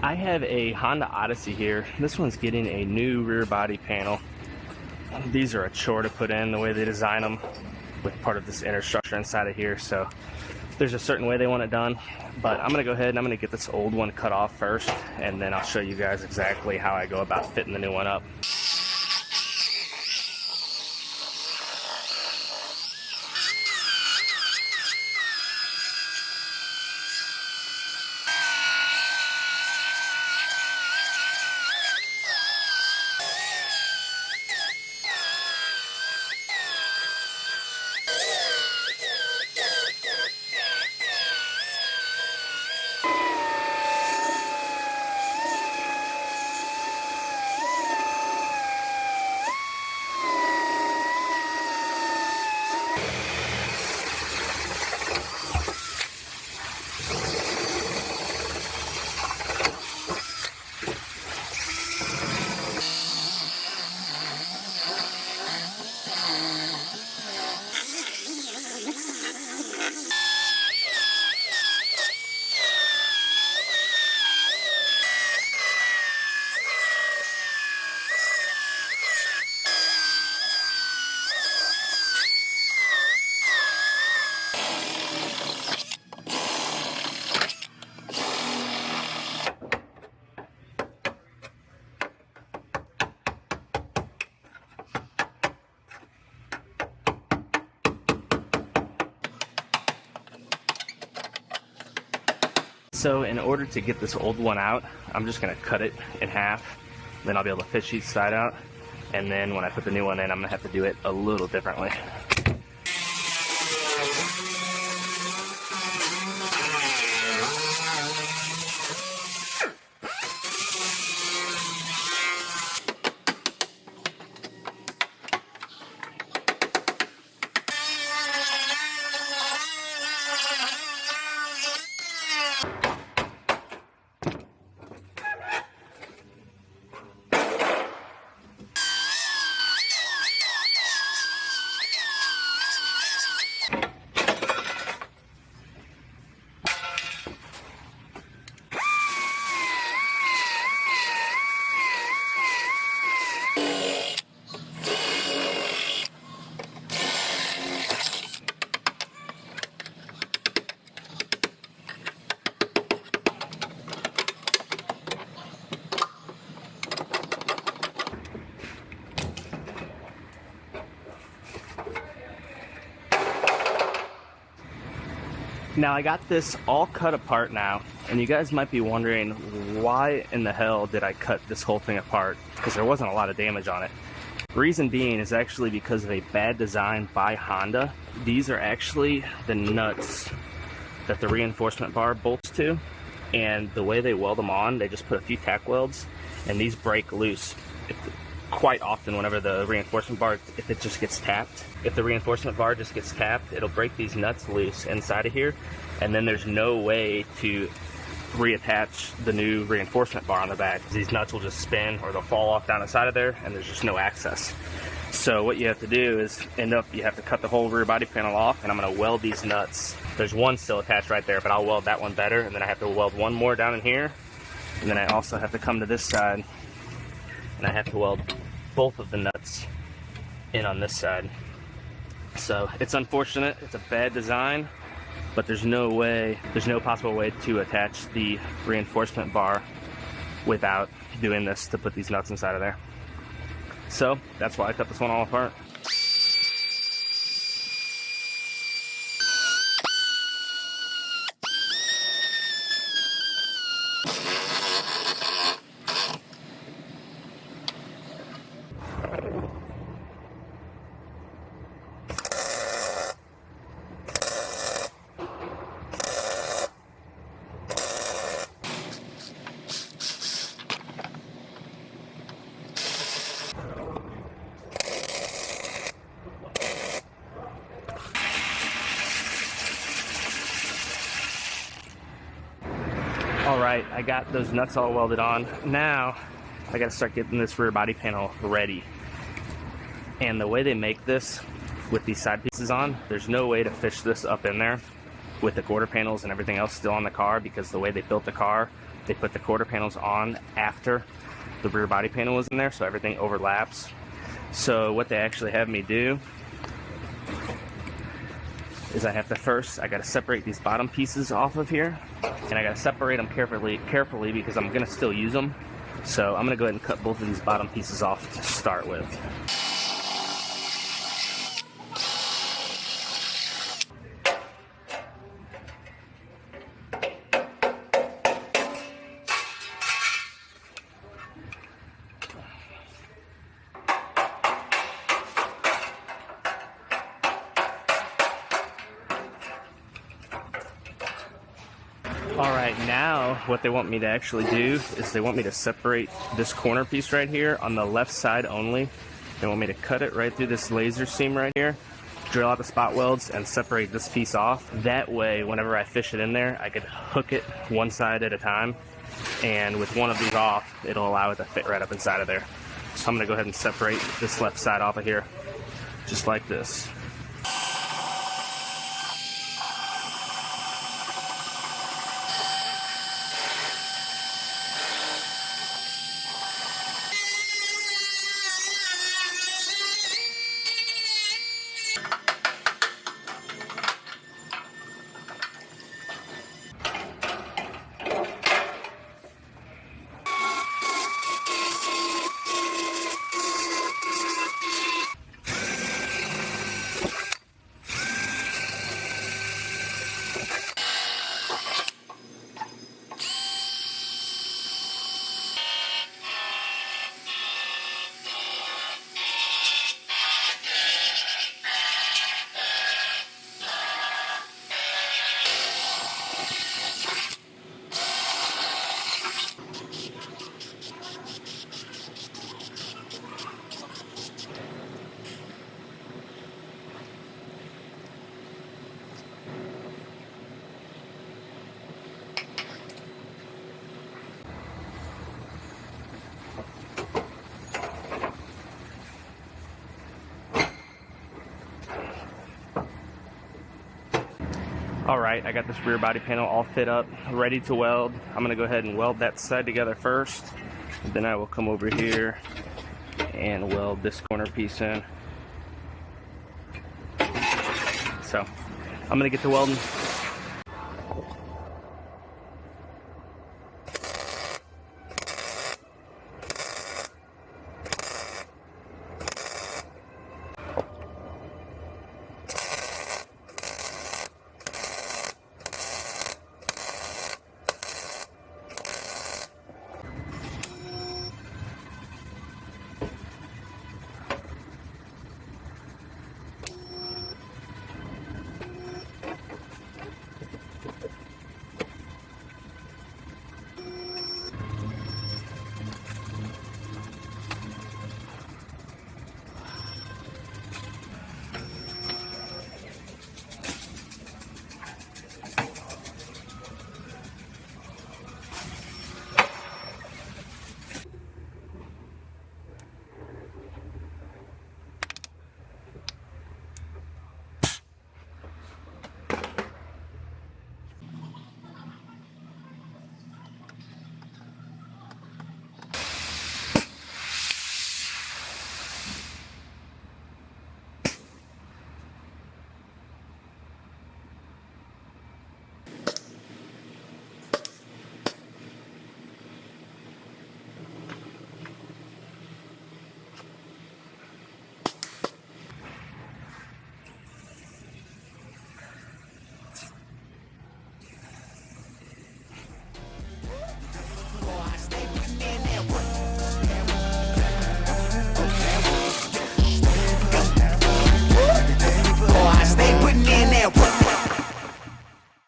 I have a Honda Odyssey here. This one's getting a new rear body panel. These are a chore to put in the way they design them with part of this inner structure inside of here. So there's a certain way they want it done, but I'm gonna go ahead and I'm gonna get this old one cut off first, and then I'll show you guys exactly how I go about fitting the new one up. So in order to get this old one out, I'm just gonna cut it in half, then I'll be able to fish each side out, and then when I put the new one in, I'm gonna have to do it a little differently. Now I got this all cut apart now, and you guys might be wondering why in the hell did I cut this whole thing apart, because there wasn't a lot of damage on it. Reason being is actually because of a bad design by Honda. These are actually the nuts that the reinforcement bar bolts to, and the way they weld them on, they just put a few tack welds, and these break loose quite often whenever the reinforcement bar, if it just gets tapped. If the reinforcement bar just gets tapped, it'll break these nuts loose inside of here, and then there's no way to reattach the new reinforcement bar on the back. These nuts will just spin or they'll fall off down the side of there, and there's just no access. So what you have to do is you have to cut the whole rear body panel off, and I'm going to weld these nuts. There's one still attached right there, but I'll weld that one better, and then I have to weld one more down in here, and then I also have to come to this side and I have to weld both of the nuts in on this side. So it's unfortunate, it's a bad design, but there's no possible way to attach the reinforcement bar without doing this to put these nuts inside of there. So that's why I cut this one all apart. All right, I got those nuts all welded on. Now I got to start getting this rear body panel ready. And the way they make this with these side pieces on, there's no way to fish this up in there with the quarter panels and everything else still on the car, because the way they built the car, they put the quarter panels on after the rear body panel was in there, so everything overlaps. So what they actually have me do is I gotta separate these bottom pieces off of here, and I gotta separate them carefully because I'm gonna still use them. So I'm gonna go ahead and cut both of these bottom pieces off to start with. Alright, now what they want me to actually do is they want me to separate this corner piece right here on the left side only. They want me to cut it right through this laser seam right here, drill out the spot welds, and separate this piece off. That way, whenever I fish it in there, I could hook it one side at a time, and with one of these off, it'll allow it to fit right up inside of there. So I'm going to go ahead and separate this left side off of here, just like this. Alright, I got this rear body panel all fit up, ready to weld. I'm going to go ahead and weld that side together first. Then I will come over here and weld this corner piece in. So, I'm going to get to welding.